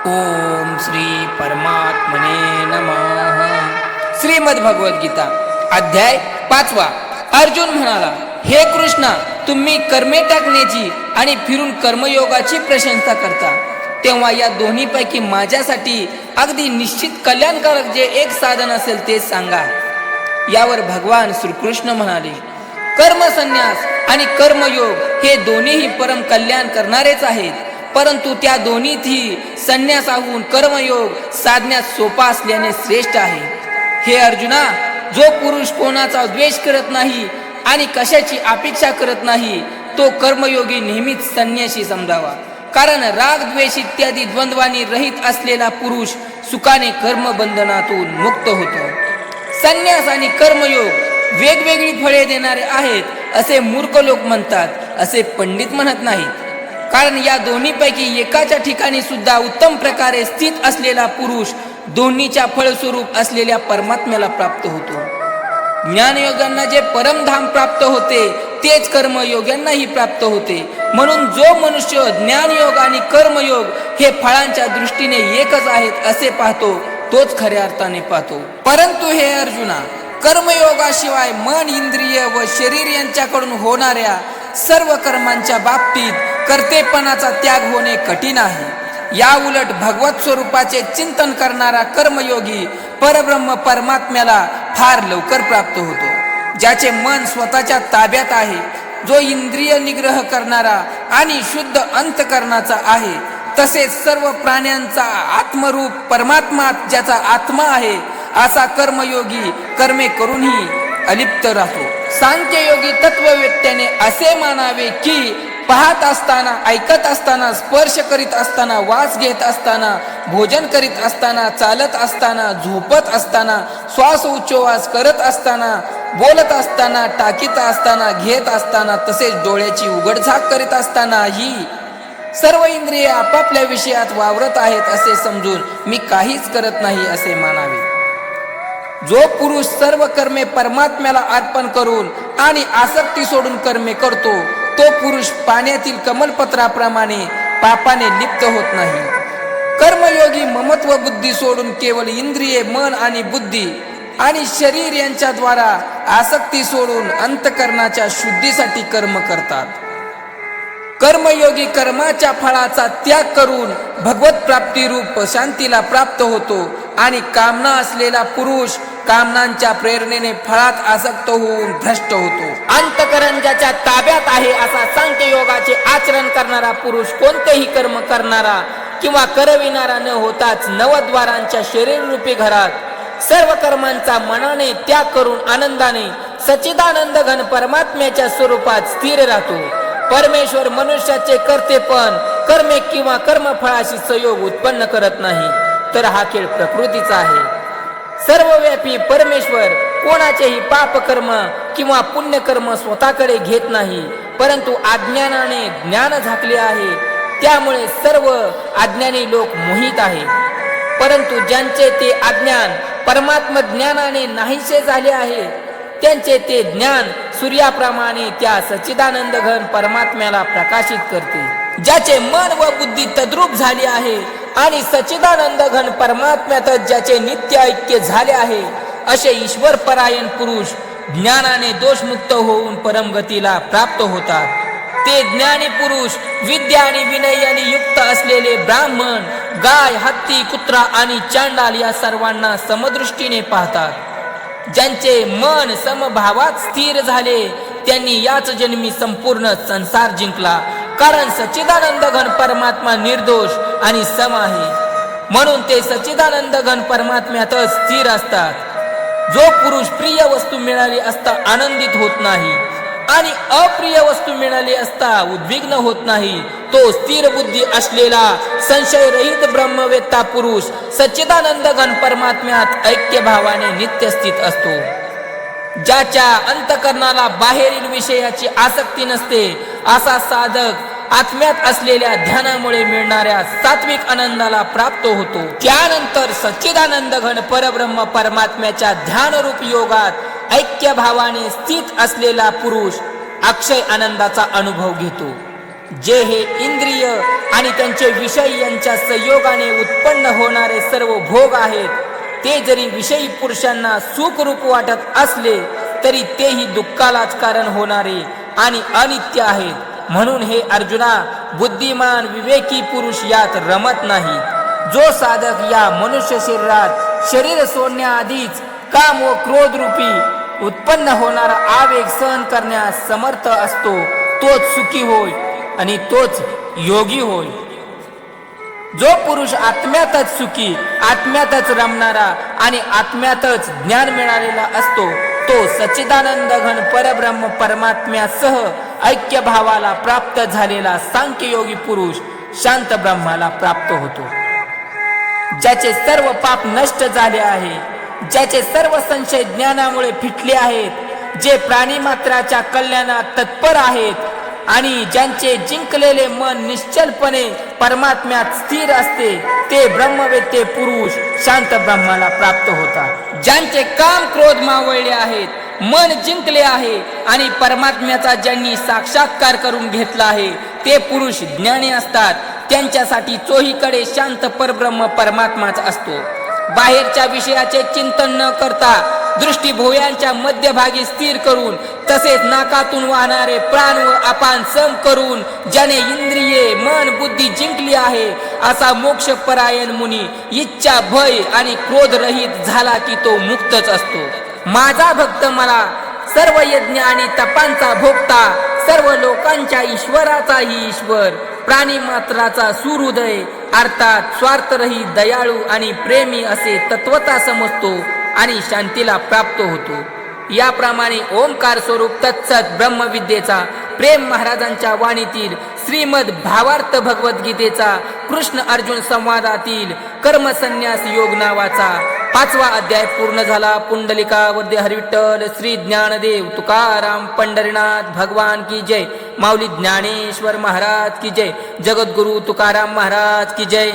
ओम श्री परमात्मने नमः. श्रीमद भगवद गीता अध्याय 5. अर्जुन म्हणाला, हे कृष्णा, तुम्ही कर्मे टाकण्याची आणि फिरून कर्मयोगाची प्रशंसा करता, तेव्हा या दोन्हीपैकी माझ्यासाठी अगदी निश्चित कल्याणकारक जे एक साधन असेल ते सांगा. यावर भगवान श्रीकृष्ण म्हणाले, कर्मसन्यास आणि कर्मयोग हे दोन्हीही परम कल्याण करणारेच आहेत, परंतु त्या दोन्हीतही संन्यासाहून कर्मयोग साधण्यास सोपा असल्याने श्रेष्ठ आहे. हे अर्जुना, जो पुरुष कोणाचा द्वेष करत नाही आणि कशाची अपेक्षा करत नाही, तो कर्मयोगी नेहमीच संन्यासी समजावा. कारण राग द्वेष इत्यादी द्वंद्वानी रहित असलेला पुरुष सुखाने कर्मबंधनातून मुक्त होतो. संन्यास आणि कर्मयोग वेगवेगळी फळे देणारे आहेत असे मूर्ख लोक म्हणतात, असे पंडित म्हणत नाहीत. कारण या दोन्हीपैकी एकाच्या ठिकाणी सुद्धा उत्तम प्रकारे स्थित असलेला पुरुष दोन्हीच्या फळस्वरूप असलेल्या परमात्म्याला प्राप्त होतो. ज्ञानयोग्यांना जे परमधाम प्राप्त होते तेच कर्मयोग्यांनाही प्राप्त होते. म्हणून जो मनुष्य ज्ञानयोग आणि कर्मयोग हे फळांच्या दृष्टीने एकच आहेत असे पाहतो, तोच खऱ्या अर्थाने पाहतो. परंतु हे अर्जुना, कर्मयोगाशिवाय मन, इंद्रिय व शरीर यांच्याकडून होणाऱ्या सर्व कर्मांच्या बाबतीत कर्तेपणाचा त्याग होणे कठीण आहे. या उलट भगवत स्वरूपाचे चिंतन करणारा कर्मयोगी परब्रह्म परमात्म्याला फार लवकर प्राप्त होतो. ज्याचे मन स्वतःच्या ताब्यात आहे, जो इंद्रिय निग्रह करणारा आणि शुद्ध अंतकरणाचा आहे, तसेच सर्व प्राण्यांचा आत्मरूप परमात्मा ज्याचा आत्मा आहे, असा कर्मयोगी कर्मे करूनही अलिप्त राहतो. सांख्ययोगी तत्ववेत्याने असे मानावे की पाहत असताना, ऐकत असताना, स्पर्श करीत असताना, वास घेत असताना, भोजन करीत असताना, चालत असताना, झोपत असताना, श्वास उच्छ्वास करत असताना, बोलत असताना, टाकीत असताना, घेत असताना, तसेच डोळ्याची उघडझाप करीत असताना ही सर्व इंद्रिये आपापल्या विषयात वावरत आहेत असे समजून मी काहीच करत नाही असे मानावे. जो पुरुष सर्व कर्मे परमात्म्याला अर्पण करून आणि आसक्ती सोडून कर्मे करतो, तो पुरुष पाण्यातील कमलपत्राप्रमाणे पापाने लिप्त होत नाही. कर्मयोगी ममत्व बुद्धी सोडून केवळ इंद्रिये, मन आणि बुद्धी आणि शरीर यांच्याद्वारा आसक्ती सोडून अंतकरणाच्या शुद्धीसाठी कर्म करतात. कर्मयोगी कर्माच्या फळाचा त्याग करून भगवत प्राप्ती रूप शांतीला प्राप्त होतो आणि कामना असलेला पुरुष कामनांच्या प्रेरणेने फळात आसक्त होऊन भ्रष्ट होतो. अंतकरण ज्याच्या ताब्यात आहे असा सांख्ययोगाचे आचरण करणारा पुरुष कोणतेही कर्म करणारा किंवा करविणारा न होताच नवद्वारांच्या शरीररूपी घरात सर्व कर्मांचा मनाने त्याग करून आनंदाने सच्चिदानंद घन परमात्म्याच्या स्वरूपात स्थिर राहतो. परमेश्वर मनुष्याचे कर्तेपण कर्मे किंवा कर्मफळाशी संयोग उत्पन्न करत नाही, तर हा खेळ प्रकृतीचा आहे. सर्वव्यापी परमेश्वर कोणाचेही पापकर्म किंवा पुण्यकर्म स्वतःकडे घेत नाही, परंतु अज्ञानाने ज्ञान झाकले आहे, त्यामुळे सर्व अज्ञानी लोक मोहित आहे. परंतु ज्यांचे ते अज्ञान परमात्म ज्ञानाने नाहीसे झाले आहे, त्यांचे ते ज्ञान सूर्याप्रमाणे त्या सच्चिदानंद घन परमात्म्याला प्रकाशित करते. ज्याचे मन व बुद्धी तद्रूप झाली आहे आणि सच्चिदानंद घन परमात्म्यातच ज्याचे नित्य ऐक्य झाले आहे, असे ईश्वर परायण पुरुष ज्ञानाने दोषमुक्त होऊन परमगतीला प्राप्त होतात. ते ज्ञानी पुरुष विद्या आणि विनय यांनी युक्त असलेले ब्राह्मण, गाय, हत्ती, कुत्रा आणि चांडाल या सर्वांना समदृष्टीने पाहतात. ज्यांचे मन समभावात स्थिर झाले त्यांनी याच जन्मी संपूर्ण संसार जिंकला. कारण सच्चिदानंद घन परमात्मा निर्दोष आणि सम आहे, म्हणून ते सच्चिदानंद घन परमात्म्यातच स्थिर असतात. जो पुरुष प्रिय वस्तू मिळाली असता आनंदित होत नाही आणि अप्रिय वस्तू मिळाली असता उद्विग्न होत नाही, तो स्थिर बुद्धी असलेला संशयरहित ब्रह्मवेत्ता पुरुष सच्चिदानंद घन परमात्म्यात ऐक्य भावाने नित्य स्थित असतो. ज्याच्या अंतकरणाला बाहेरील विषयाची आसक्ती नसते, असा साधक आत्म्यात असलेल्या ध्यानामुळे मिळणाऱ्या सात्विक आनंदाला प्राप्त होतो. त्यानंतर सच्चिदानंद घन परब्रह्म परमात्म्याच्या ध्यानरूप योगात ऐक्य भावाने स्थित असलेला पुरुष अक्षय आनंदाचा अनुभव घेतो. जे हे इंद्रिय आणि त्यांचे विषय यांच्या संयोगाने उत्पन्न होणारे सर्व भोग आहेत, ते जरी विषयी पुरुषांना सुखरूप वाटत असले तरी तेही दुःखालाच कारण होणारे आणि अनित्य आहेत. म्हणून हे अर्जुना, बुद्धिमान विवेकी पुरुष यात रमत नाही. जो साधक या मनुष्य शरीरात शरीर सोडण्याआधीच काम व क्रोध रूपी उत्पन्न होणारा आवेग सहन करण्यास समर्थ असतो, तोच सुखी होय आणि तोच योगी होय. जो पुरुष आत्म्यातच सुखी, आत्म्यातच रमणारा आणि आत्म्यातच ज्ञान मिळालेला असतो, तो सच्चिदानंद घन परब्रह्म परमात्म्यासह ऐक्य भावाला प्राप्त झालेला सांख्ययोगी पुरुष शांत ब्रह्माला प्राप्त होतो. ज्याचे सर्व पाप नष्ट झाले आहे, ज्याचे सर्व संशय ज्ञानामुळे फिटले आहेत, जे प्राणीमात्राच्या कल्याणात तत्पर आहेत आणि ज्यांचे जिंकलेले मन निश्चलपणे परमात्म्यात स्थिर असते, ते ब्रह्मवेत्ते पुरुष शांत ब्रह्माला प्राप्त होतात. ज्यांचे काम क्रोध मावळले आहेत, मन जिंकले आहे आणि परमात्म्याचा ज्यांनी साक्षात्कार करून घेतला आहे, ते पुरुष ज्ञानी असतात. त्यांच्यासाठी चोहीकडे शांत परब्रह्म परमात्माच असतो. बाहेरच्या विषयाचे चिंतन न करता दृष्टी भोयांच्या मध्यभागी स्थिर करून, तसेच नाकातून वाहणारे प्राण व अपान सम करून ज्याने इंद्रिये मन बुद्धी जिंकली आहे, असा मोक्षपरायण मुनी इच्छा भय आणि क्रोध रहित झाला की तो मुक्तच असतो. माझा भक्त मला सर्व यज्ञ आणि तपांचा भोगता, सर्व लोकांच्या ईश्वराचाही ईश्वर, प्राणी मात्राचा सुहृदय अर्थात स्वार्थरहित दयाळू आणि प्रेमी असे तत्वता समजतो आणि शांतीला प्राप्त होतो. याप्रमाणे ओंकार स्वरूप तत्सत ब्रह्मविद्येचा प्रेम महाराजांच्या वाणीतील श्रीमद भावार्थ भगवद्गीतेचा कृष्ण अर्जुन संवादातील कर्मसन्यास योग नावाचा 5वा अध्याय पूर्ण झाला. पुंडलिकावरती हरिविठ्ठल श्री ज्ञानदेव तुकाराम पंढरीनाथ भगवान की जय. माऊली ज्ञानेश्वर महाराज की जय. जगद्गुरु तुकाराम महाराज की जय.